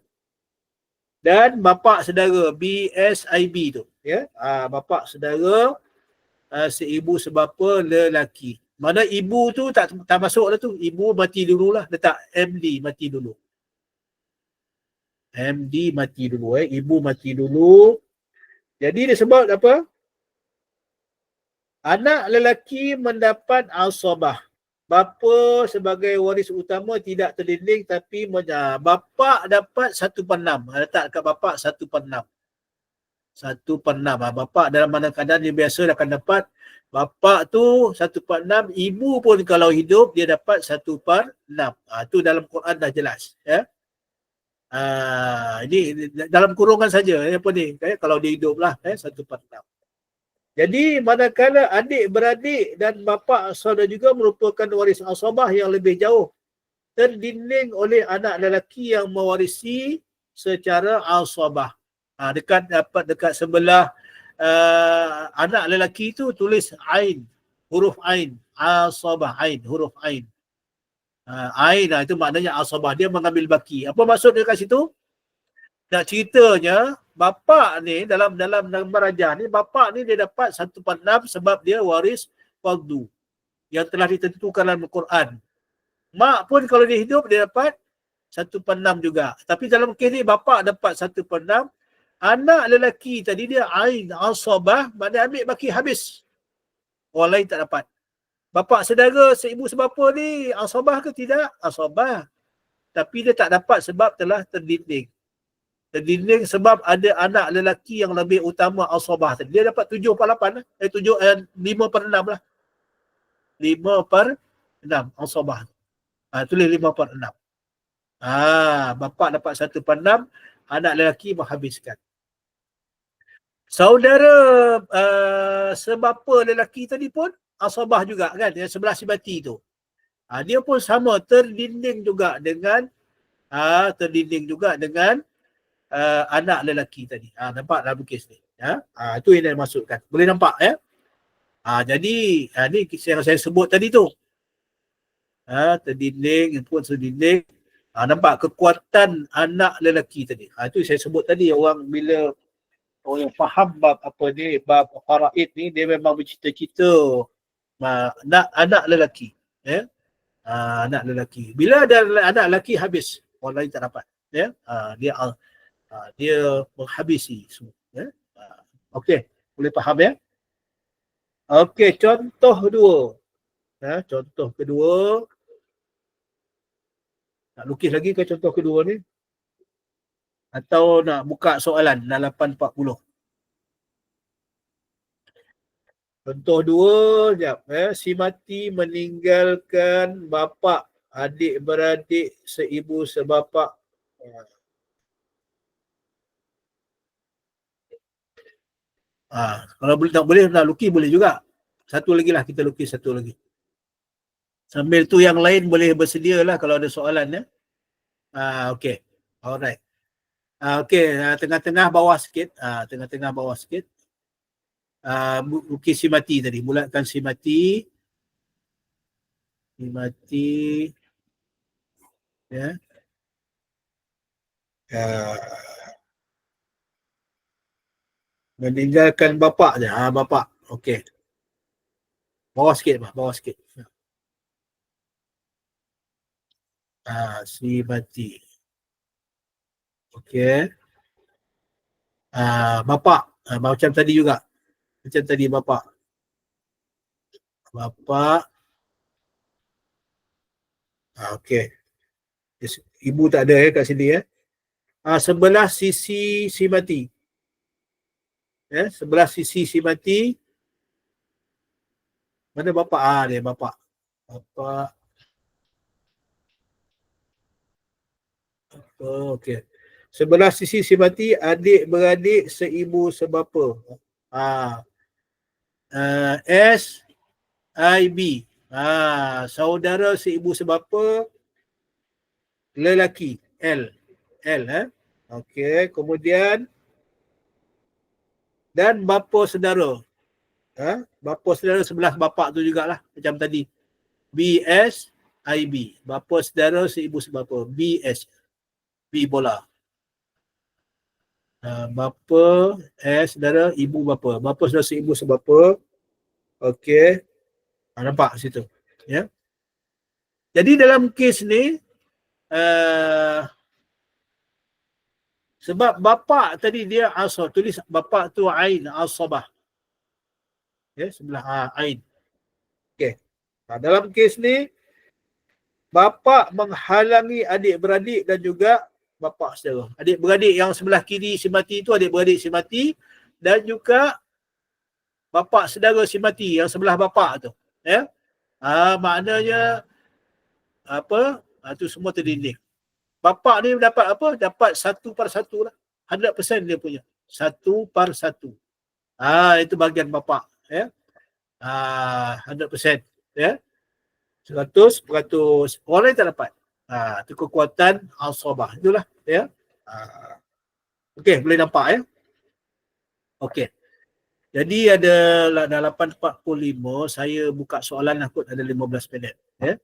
Dan bapa saudara, BSIB tu, ya. Bapa saudara seibu sebapa lelaki. Mana ibu tu tak masuk lah tu. Ibu mati dululah. Letak MD mati dulu. MD mati dulu. Ibu mati dulu. Jadi dia sebut apa? Anak lelaki mendapat asabah. Bapa sebagai waris utama tidak terdinding tapi bapa dapat 1/6. Letak kat bapa 1/6. 1/6. Bapa dalam mana keadaan dia biasa akan dapat. Bapa tu 1/6, ibu pun kalau hidup dia dapat 1/6. Tu dalam Quran dah jelas, ya. Ini dalam kurungan saja apa ni, kalau dia hiduplah 1/6. Jadi manakala adik-beradik dan bapa saudara juga merupakan waris asabah yang lebih jauh, terdinding oleh anak lelaki yang mewarisi secara asabah. Dekat sebelah anak lelaki tu tulis ain, huruf ain, asabah, ain, huruf ain. Ain itu maknanya asabah, dia mengambil baki. Apa maksud dia kat situ? Nak ceritanya bapa ni dalam merajah ni, bapa ni dia dapat 1/6 sebab dia waris fardu yang telah ditentukan dalam Al-Quran. Mak pun kalau dia hidup dia dapat 1/6 juga. Tapi dalam kes ni bapa dapat 1/6. Anak lelaki tadi dia ain asabah, maknanya ambil baki habis. Orang lain tak dapat. Bapa saudara seibu sebapa ni asabah ke tidak? Asabah. Tapi dia tak dapat sebab telah terdinding. Terdinding sebab ada anak lelaki yang lebih utama asabah tadi. Dia dapat 7/8 lah. 5/6 lah. 5/6 asabah. Tulis 5/6. Bapa dapat 1/6, anak lelaki menghabiskan. Saudara sebapa lelaki tadi pun asabah juga kan, yang sebelah si mati tu. Dia pun sama, terdinding juga dengan anak lelaki tadi. Nampak dalam kes ni. Itu yang saya maksudkan. Boleh nampak ya? Jadi ni yang saya sebut tadi tu. Terdinding pun terdinding. Nampak kekuatan anak lelaki tadi. Itu saya sebut tadi, orang bila orang faham bab apa ni, bab faraid ni, dia memang bercita-cita anak lelaki, ya. Anak lelaki. Bila ada anak lelaki habis, orang lain tak dapat, ya. Dia menghabisi semua, ya. Okey, boleh faham ya? Okey, contoh kedua. Contoh kedua. Nak lukis lagi ke contoh kedua ni? Atau nak buka soalan halaman 40? Contoh dua, sekejap. Si mati meninggalkan bapa, adik-beradik, seibu sebapa. Kalau boleh nak lukis boleh juga. Satu lagi lah, kita lukis satu lagi. Sambil tu yang lain boleh bersedia lah kalau ada soalan ya. Okey. Alright. Okey, tengah-tengah bawah sikit. Tengah-tengah bawah sikit. Lukis si mati tadi. Bulatkan si mati. Si mati. Ya. Meninggalkan bapa je. Bapa. Okey. Bawah sikit, bawah sikit. Si mati. Okey. Bapa. Macam tadi juga. Macam tadi bapa. Bapa. Okey. Ibu tak ada kat sini ya. Sebelah sisi si mati. Ya, sebelah sisi si mati. Mana bapa? Dia bapa. Bapa. Oh, okey. Sebelah sisi si mati, adik-beradik seibu sebapa. S I B. Saudara seibu sebapa lelaki. L. Okey, kemudian dan bapa saudara. Bapa saudara sebelah bapa tu jugalah macam tadi. B S I B. Bapa saudara seibu sebapa. B S. B bola. Bapa saudara, ibu bapa. Bapa saudara seibu sebapa. Okey. Nampak situ. Ya. Jadi dalam kes ni sebab bapa tadi dia asal, tulis bapa tu ain asabah. Ya, sebelah ain. Okey. Dalam kes ni bapa menghalangi adik-beradik dan juga bapa saudara. Adik-beradik yang sebelah kiri si mati itu adik-beradik si mati dan juga bapa saudara si mati yang sebelah bapa tu. Ya. Maknanya apa? Itu semua terdinding. Bapa ni dapat apa? Dapat 1/1 lah. 100% dia punya. 1/1. Itu bahagian bapa. Ya. 100%. Ya. 100%. Orang lain tak dapat. Itu kekuatan asabah. Itulah. Ya. Okey, boleh nampak ya. Okey. Jadi ada dah 8.45, saya buka soalan lah kot, ada 15 minit. Ya.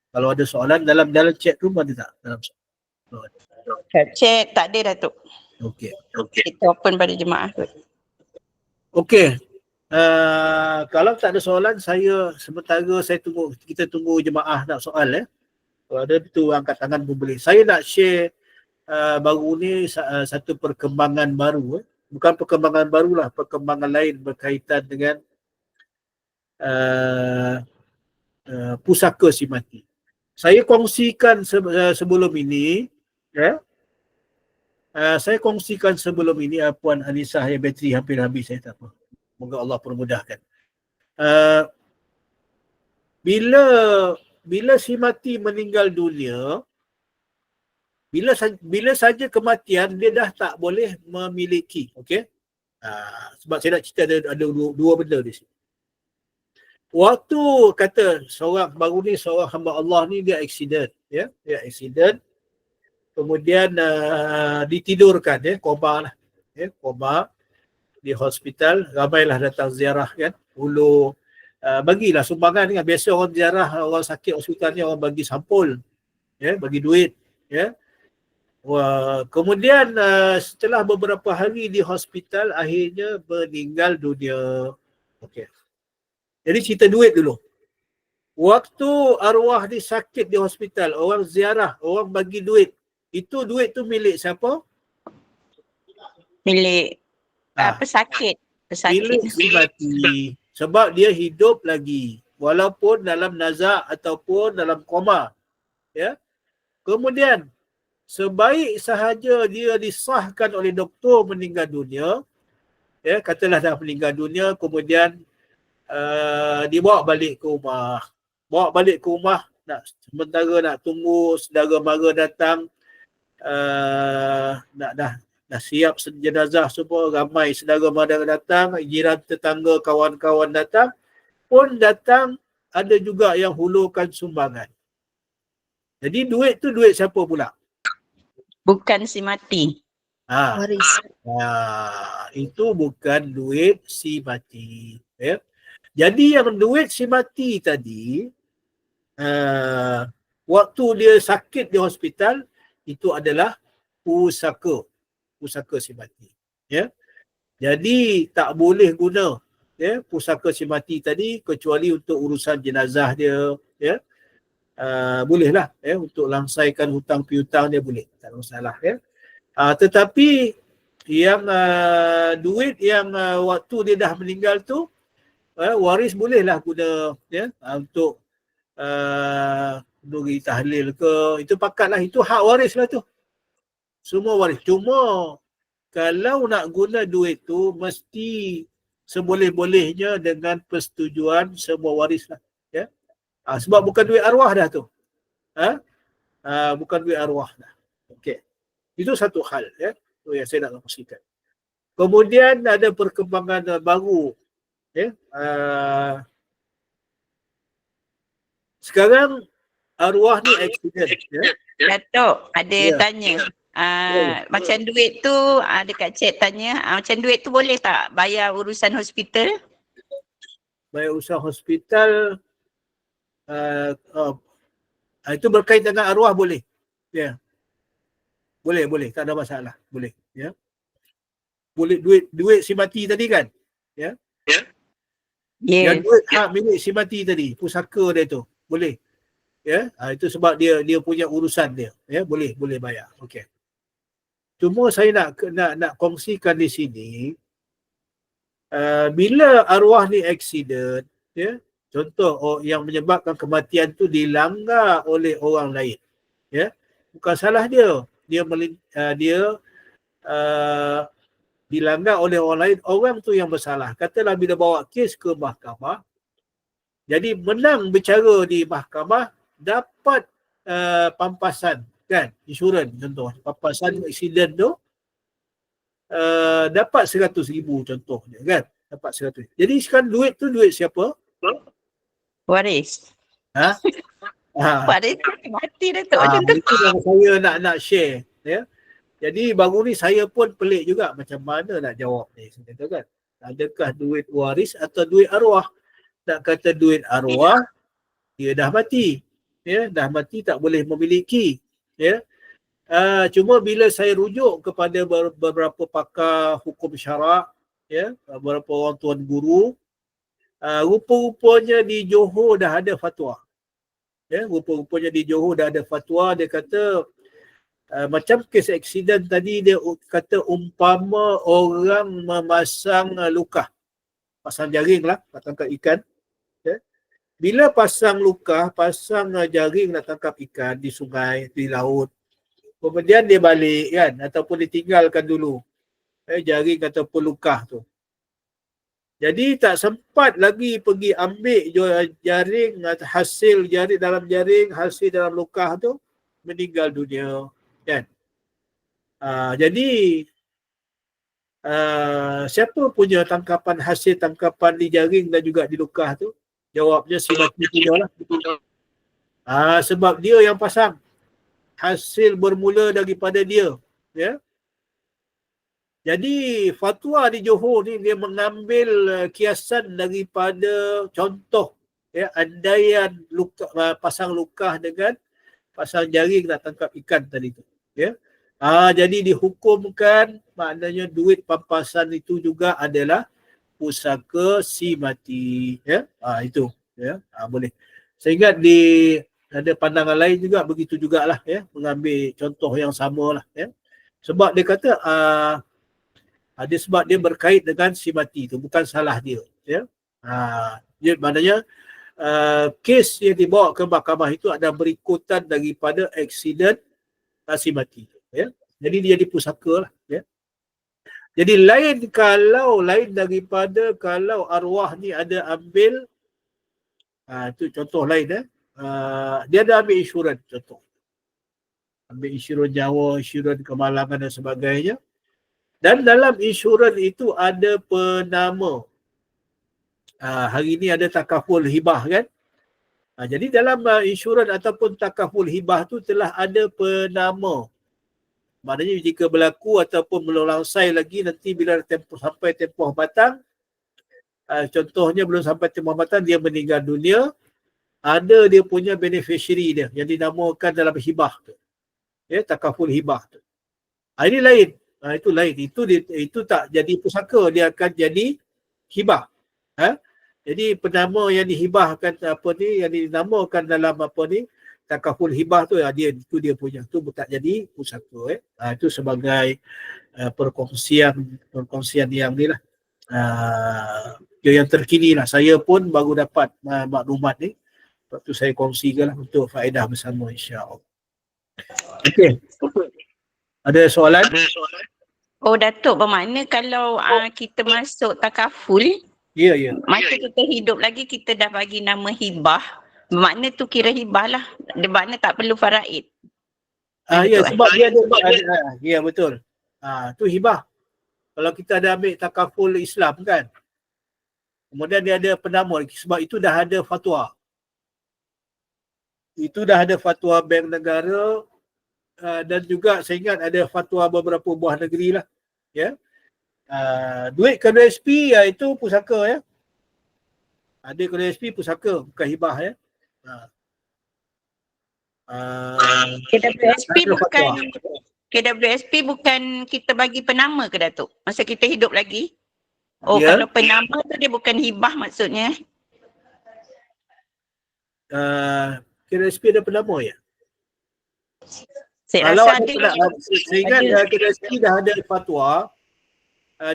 Kalau ada soalan dalam chat room ada tak? Dalam Chat tak ada, Datuk. Okey. Kita open pada jemaah kot. Okey. Kalau tak ada soalan, sementara kita tunggu jemaah nak soal ya. Kalau ada tu angkat tangan pun boleh. Saya nak share baru ni satu perkembangan baru. Bukan perkembangan barulah, perkembangan lain berkaitan dengan pusaka si mati. Saya kongsikan sebelum ini, ya. Saya kongsikan sebelum ini Puan Anisah yang bateri hampir habis, saya tak apa. Moga Allah permudahkan. Bila si mati meninggal dunia, bila saja kematian dia dah tak boleh memiliki, okey? Sebab saya nak cerita ada dua benda di sini. Waktu kata seorang hamba Allah ni dia accident, ya, dia accident. Kemudian ditidurkan, ya, koma lah, ya, koma di hospital. Ramailah datang ziarah kan, bagilah sumbangan kan. Biasa orang ziarah orang sakit hospital ni orang bagi sampul, ya, bagi duit, ya. Kemudian setelah beberapa hari di hospital akhirnya meninggal dunia. Okey. Jadi cerita duit dulu. Waktu arwah dia sakit di hospital, orang ziarah, orang bagi duit. Itu duit tu milik siapa? Milik pesakit. Milik si mati. Sebab dia hidup lagi. Walaupun dalam nazak ataupun dalam koma. Ya. Kemudian, sebaik sahaja dia disahkan oleh doktor meninggal dunia, ya, katalah dah meninggal dunia, kemudian dibawa balik ke rumah. Sementara nak tunggu saudara mara datang, dah siap jenazah semua, ramai saudara mara datang, jiran tetangga, kawan-kawan datang, ada juga yang hulurkan sumbangan. Jadi duit tu duit siapa pula? Bukan si mati. Waris. Itu bukan duit si mati. Ya. Jadi yang duit si mati tadi, waktu dia sakit di hospital, itu adalah pusaka si mati. Ya. Jadi tak boleh guna, ya, pusaka si mati tadi kecuali untuk urusan jenazah dia, ya. Bolehlah, ya, untuk langsaikan hutang piutang dia boleh, tak ada masalah, ya. Tetapi yang duit yang waktu dia dah meninggal tu, waris bolehlah guna, ya, untuk beri tahlil ke, itu pakatlah, itu hak waris lah tu. Semua waris. Cuma kalau nak guna duit tu mesti seboleh-bolehnya dengan persetujuan semua waris lah. Ya? Sebab bukan duit arwah dah tu. Bukan duit arwah dah. Okey. Itu satu hal ya. Itu yang saya nak kongsikan. Kemudian ada perkembangan baru. Ya. Sekarang arwah ni accident. Ya. Datuk, ada Ya. tanya. Macam duit tu, dekat chat tanya, macam duit tu boleh tak bayar urusan hospital? Bayar usaha hospital, itu berkait dengan arwah boleh. Ya. Boleh, tak ada masalah. Boleh, ya. Boleh duit si mati tadi kan? Ya. Yang duit hak milik si mati tadi, pusaka dia tu. Boleh. Ya. Itu sebab dia punya urusan dia. Ya, boleh bayar. Okey. Cuma saya nak kongsikan di sini, bila arwah ni accident, ya, contoh yang menyebabkan kematian tu dilanggar oleh orang lain, ya, bukan salah dia dilanggar oleh orang lain, orang tu yang bersalah. Katalah bila bawa kes ke mahkamah, jadi menang bercara di mahkamah, dapat pampasan kan, insurans contoh, pampasan aksiden tu dapat 100,000 contohnya kan, dapat 100. Jadi sekarang duit tu duit siapa? Waris. Waris mati Datuk. Itu yang saya nak share ya. Jadi baru ni saya pun pelik juga macam mana nak jawab ni. Saya kata kan, adakah duit waris atau duit arwah? Nak kata duit arwah, dia dah mati. Ya, dah mati tak boleh memiliki. Ya. Cuma bila saya rujuk kepada beberapa pakar hukum syarak, ya, beberapa orang tuan guru, rupa-rupanya di Johor dah ada fatwa. Ya, rupa-rupanya di Johor dah ada fatwa, dia kata macam kes aksiden tadi, dia kata umpama orang memasang lukah, pasang jaring lah nak tangkap ikan. Ya. Bila pasang lukah, pasang jaring nak tangkap ikan di sungai, di laut, kemudian dia balik kan, ataupun ditinggalkan dulu jaring ataupun lukah tu. Jadi tak sempat lagi pergi ambil jaring, hasil jaring dalam jaring, hasil dalam lukah tu, meninggal dunia kan. Jadi siapa punya tangkapan, hasil tangkapan di jaring dan juga di lukah tu? Jawabnya si mati punya lah. Sebab dia yang pasang. Hasil bermula daripada dia. Ya. Jadi fatwa di Johor ni dia mengambil kiasan daripada contoh ya, andaian pasang lukah dengan pasang jaring nak tangkap ikan tadi tu. Ya. Jadi dihukumkan, maknanya duit pampasan itu juga adalah pusaka si mati. Ya. Itu. Ya. Boleh. Saya ingat ada pandangan lain juga begitu jugalah ya, mengambil contoh yang sama lah ya. Sebab dia kata ada sebab dia berkait dengan si mati tu, bukan salah dia ya. Dia maknanya kes yang dibawa ke mahkamah itu ada berikutan daripada aksiden si mati tu ya. Jadi dia jadi pusaka lah ya. Jadi lain daripada kalau arwah ni ada ambil itu contoh lain ya. Dia ada ambil insurans contoh. Ambil insurans nyawa, insurans kemalangan dan sebagainya. Dan dalam insurans itu ada penama. Hari ini ada takaful hibah kan. Jadi dalam insurans ataupun takaful hibah tu telah ada penama. Maknanya jika berlaku ataupun belum langsai lagi, nanti bila sampai tempoh batang, contohnya belum sampai tempoh batang, dia meninggal dunia, ada dia punya beneficiary dia yang dinamakan dalam hibah tu. Ya, takaful hibah tu. Ini lain. Itu lain. Itu tak jadi pusaka, dia akan jadi hibah. Jadi penama yang dihibahkan yang dinamakan dalam takaful hibah tu dia punya. Tu tak jadi pusaka. Itu sebagai perkongsian yang ni lah. Yang terkini lah. Saya pun baru dapat maklumat ni. Lepas tu saya kongsikan lah untuk faedah bersama insya-Allah. Okey. Ada soalan? Oh Datuk, bermakna kalau kita masuk takaful, Ya, ya. masa kita hidup lagi kita dah bagi nama hibah, bermakna tu kira hibah lah. Dia makna tak perlu faraid. Ya, Betul, sebab dia ada ya betul. Tu hibah. Kalau kita ada ambil takaful Islam kan, kemudian dia ada penama, sebab itu dah ada fatwa. Itu dah ada fatwa Bank Negara, dan juga saya ingat ada fatwa beberapa buah negeri lah. Ya. Duit kedua SP itu pusaka ya. Ada kedua SP pusaka, bukan hibah ya. KWSP ada bukan fatwa. KWSP bukan kita bagi penama ke Datuk? Masa kita hidup lagi? Oh, Ya. kalau penama tu dia bukan hibah maksudnya. Kedua SP ada penama ya. Saya Kalau rasa ada saya ingat kedua SP dah ada fatwa.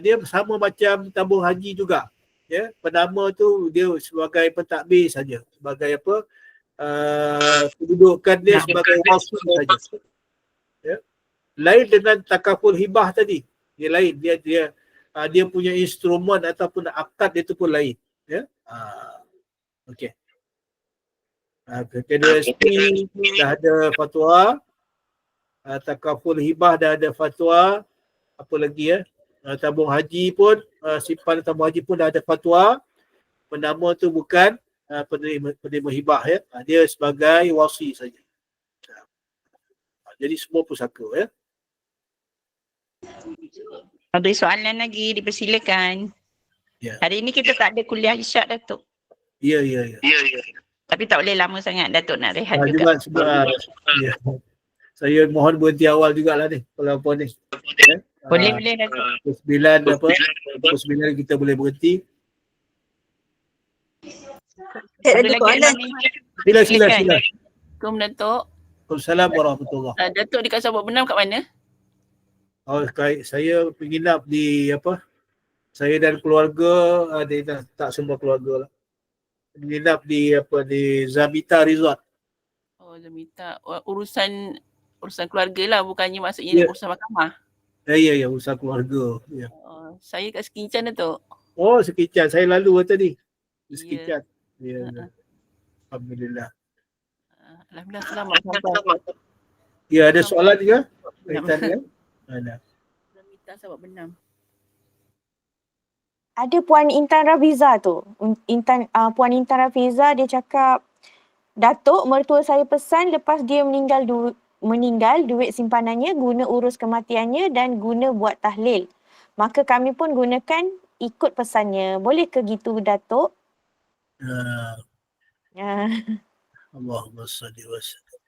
Dia sama macam tabung haji juga. Ya, penama tu dia sebagai pentadbir saja, sebagai apa? Kedudukan dia sebagai wasi saja. Ya. Lain dengan takaful hibah tadi. Dia lain, dia punya instrumen ataupun akad dia tu pun lain. Ya. Okey. KWSP dah ada fatwa. Takaful hibah dah ada fatwa. Apa lagi ya? Tabung haji pun, simpan tabung haji pun dah ada fatwa. Penama tu bukan penerima hibah ya. Dia sebagai wasi saja. Jadi semua pusaka ya. Ada soalan lagi, dipersilakan. Ya. Hari ini kita tak ada kuliah isyak Datuk. Ya. Tapi tak boleh lama sangat Datuk nak rehat Juga juga. sebab ya. Saya mohon berhenti awal jugalah ni kalau apa ni. Ya. Boleh Datuk. Pukul 9 kita boleh berhenti. Ada lagi soalan? Sila. Assalamualaikum Datuk. Waalaikumsalam warahmatullahi. Datuk dekat Sabak Benam kat mana? Saya menginap di apa? Saya dan keluarga, tak semua keluarga lah. Menginap di Zabita Resort. Oh, Zamita. Urusan keluarga lah, bukannya maksudnya urusan mahkamah. Ya, urusan keluarga. Ya. Saya kat Sekincan Datuk. Oh, Sekincan. Saya lalu tadi. Sekincan. Ya. Alhamdulillah. Alhamdulillah selamat sampai. Ya, ada soalan juga? Kaitan dengan? Ada. Zamita Sabak Benam. Ada Puan Intan Rafiza tu. Puan Intan Rafiza dia cakap, Datuk, mertua saya pesan lepas dia meninggal duit simpanannya guna urus kematiannya dan guna buat tahlil. Maka kami pun gunakan ikut pesannya. Boleh ke gitu Datuk? Allahumma salli wa sallam.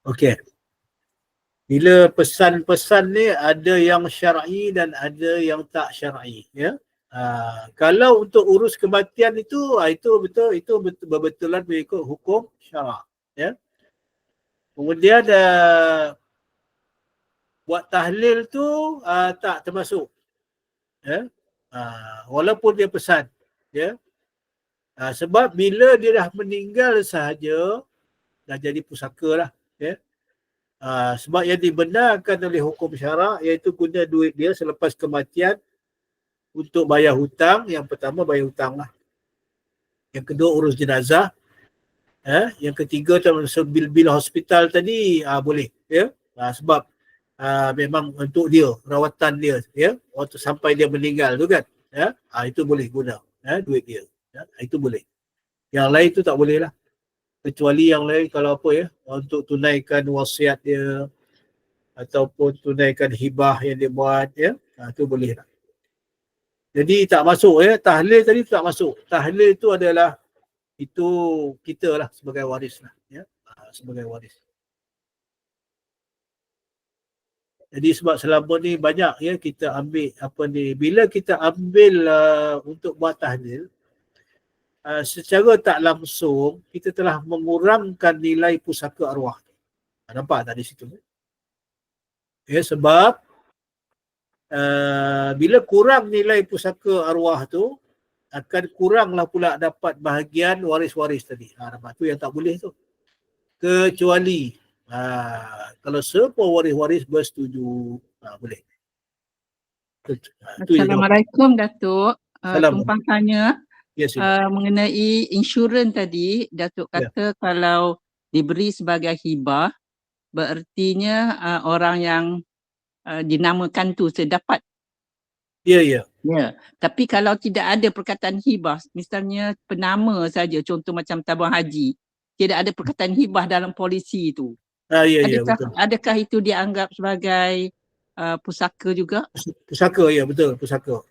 Okey. Bila pesan-pesan ni ada yang syar'i dan ada yang tak syar'i, ya. Kalau untuk urus kematian itu betul-betulan mengikut hukum syarak, ya. Kemudian buat tahlil tu tak termasuk, ya. Walaupun dia pesan, ya. Sebab bila dia dah meninggal sahaja dah jadi pusaka lah, ya. Sebab yang dibenarkan oleh hukum syarak iaitu guna duit dia selepas kematian untuk bayar hutang. Yang pertama bayar hutang lah. Yang kedua urus jenazah. Yang ketiga bil-bil hospital tadi boleh, ya. Sebab memang untuk dia, rawatan dia, ya, waktu sampai dia meninggal tu kan, ya. Itu boleh guna, duit dia, ya. Itu boleh. Yang lain tu tak boleh lah. Kecuali yang lain kalau apa, ya, untuk tunaikan wasiat dia ataupun tunaikan hibah yang dia buat, ya, itu boleh lah. Jadi tak masuk, ya, tahlil tadi tak masuk. Tahlil itu adalah itu kita lah sebagai waris lah, ya, sebagai waris. Jadi sebab selama ni banyak, ya, kita ambil bila kita ambil untuk buat tahlil, secara tak langsung kita telah mengurangkan nilai pusaka arwah. Nampak tak di situ? Ya, sebab bila kurang nilai pusaka arwah tu, akan kuranglah pula dapat bahagian waris-waris tadi. Nampak tu yang tak boleh tu. Kecuali Kalau semua waris-waris bersetuju, boleh. Itu je jawab. Assalamualaikum Datuk. Salam. Tumpang tanya Ya, sila. mengenai insurans tadi, Datuk Ya. kata kalau diberi sebagai hibah, berertinya orang yang dinamakan tu sedapat. Ya, ya. Ya. Tapi kalau tidak ada perkataan hibah, misalnya penama saja, contoh macam tabung haji, tidak ada perkataan hibah dalam polisi tu. Ya, betul. Adakah itu dianggap sebagai pusaka juga? Pusaka, ya, betul. Pusaka.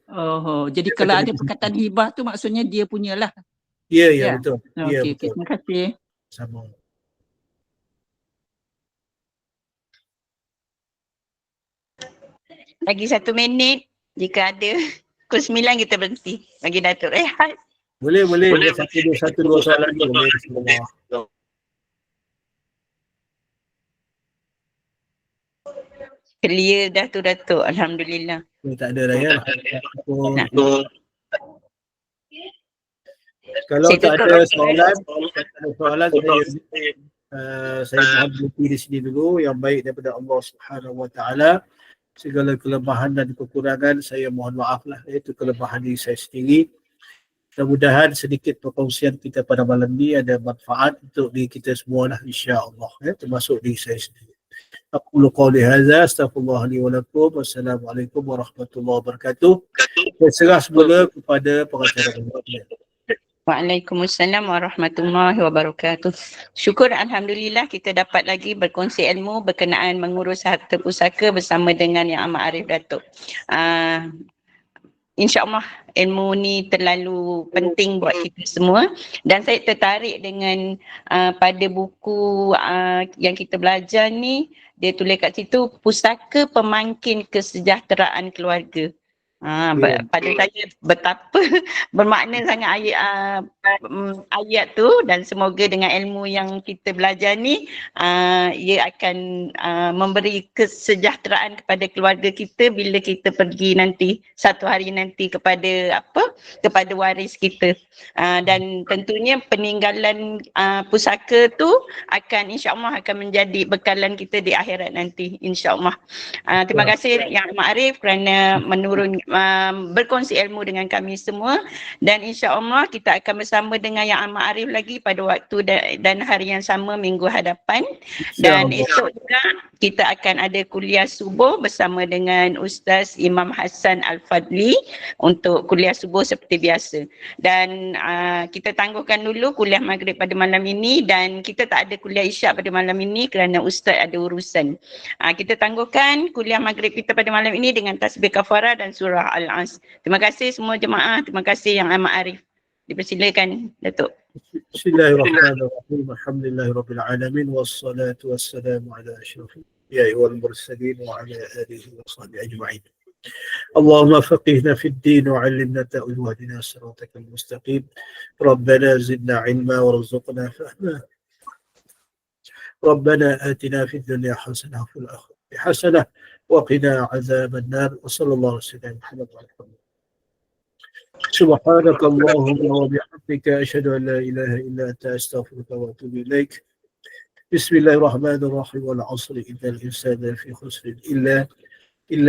Jadi kalau ada perkataan hibah tu maksudnya dia punyalah. Ya, Ya. betul. Ya, Okey, betul. terima kasih. Sama. Lagi 1 minit. Jika ada. Pukul 9 kita berhenti. Bagi Datuk rehat. Boleh. Satu dua soalan lagi. Boleh. Bismillah. Clear dah tu Datuk. Alhamdulillah. Tak ada dah ya. Kalau Saya tak tutup. ada soalan, saya mohon berhenti di sini dulu. Yang baik daripada Allah Subhanahu Wa Taala. Segala kelemahan dan kekurangan saya mohon maaf lah. Itu kelemahan diri saya sendiri. Mudah-mudahan sedikit perkongsian kita pada malam ni ada manfaat untuk diri kita semua lah, insya-Allah, termasuk diri saya sendiri. Aqulu qawli hadza astaghfirullah li wa lakum. Wassalamualaikum warahmatullahi wabarakatuh. Saya serah semula kepada pengacara. Waalaikumsalam warahmatullahi wabarakatuh. Syukur Alhamdulillah kita dapat lagi berkongsi ilmu berkenaan mengurus harta pusaka bersama dengan Yang Amat Arif Datuk. InsyaAllah ilmu ni terlalu penting buat kita semua dan saya tertarik dengan pada buku yang kita belajar ni, dia tulis kat situ pusaka pemangkin kesejahteraan keluarga. Pada saya betapa bermakna sangat ayat tu dan semoga dengan ilmu yang kita belajar ni ia akan memberi kesejahteraan kepada keluarga kita bila kita pergi nanti satu hari nanti kepada waris kita, dan tentunya peninggalan pusaka tu akan insya-Allah akan menjadi bekalan kita di akhirat nanti insya-Allah. Terima kasih Yang Amat Arif kerana berkongsi ilmu dengan kami semua dan insya-Allah kita akan bersama dengan Yang Amat Arif lagi pada waktu dan hari yang sama minggu hadapan. Dan esok juga kita akan ada kuliah subuh bersama dengan Ustaz Imam Hassan Al-Fadli untuk kuliah subuh seperti biasa. Dan kita tangguhkan dulu kuliah maghrib pada malam ini dan kita tak ada kuliah isyak pada malam ini kerana Ustaz ada urusan. Kita tangguhkan kuliah maghrib kita pada malam ini dengan tasbih kafarah dan surah Al-As. Terima kasih semua jemaah. Terima kasih Yang Amat Arif. Dipersilakan Datuk. Bismillahirrahmanirrahim. Alhamdulillahirabbil alamin wassalatu wassalamu ala asyrafil anbiya'i wal mursalin wa ala alihi wa sahbihi ajma'in. Allahumma faqihna fid din wa 'allimna ta'wil wa hdina siratal mustaqim. Rabbana zidna 'ilma warzuqna fahma. Rabbana atina fid dunya hasanah wa fil akhirati hasanah wa qina 'adzaban nar. Wa sallallahu alaihi wa sallam. سبحانك اللهم وبحمدك أشهد أن لا إله إلا أنت أستغفرك وأتوب إليك. بسم الله الرحمن الرحيم والعصر إن الإنسان لفي خسر إلا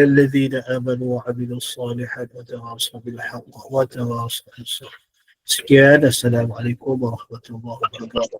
الذين آمنوا وعملوا الصالحات وتواصوا بالحق وتواصوا بالصبر. Sekian, Assalamualaikum warahmatullahi wabarakatuh.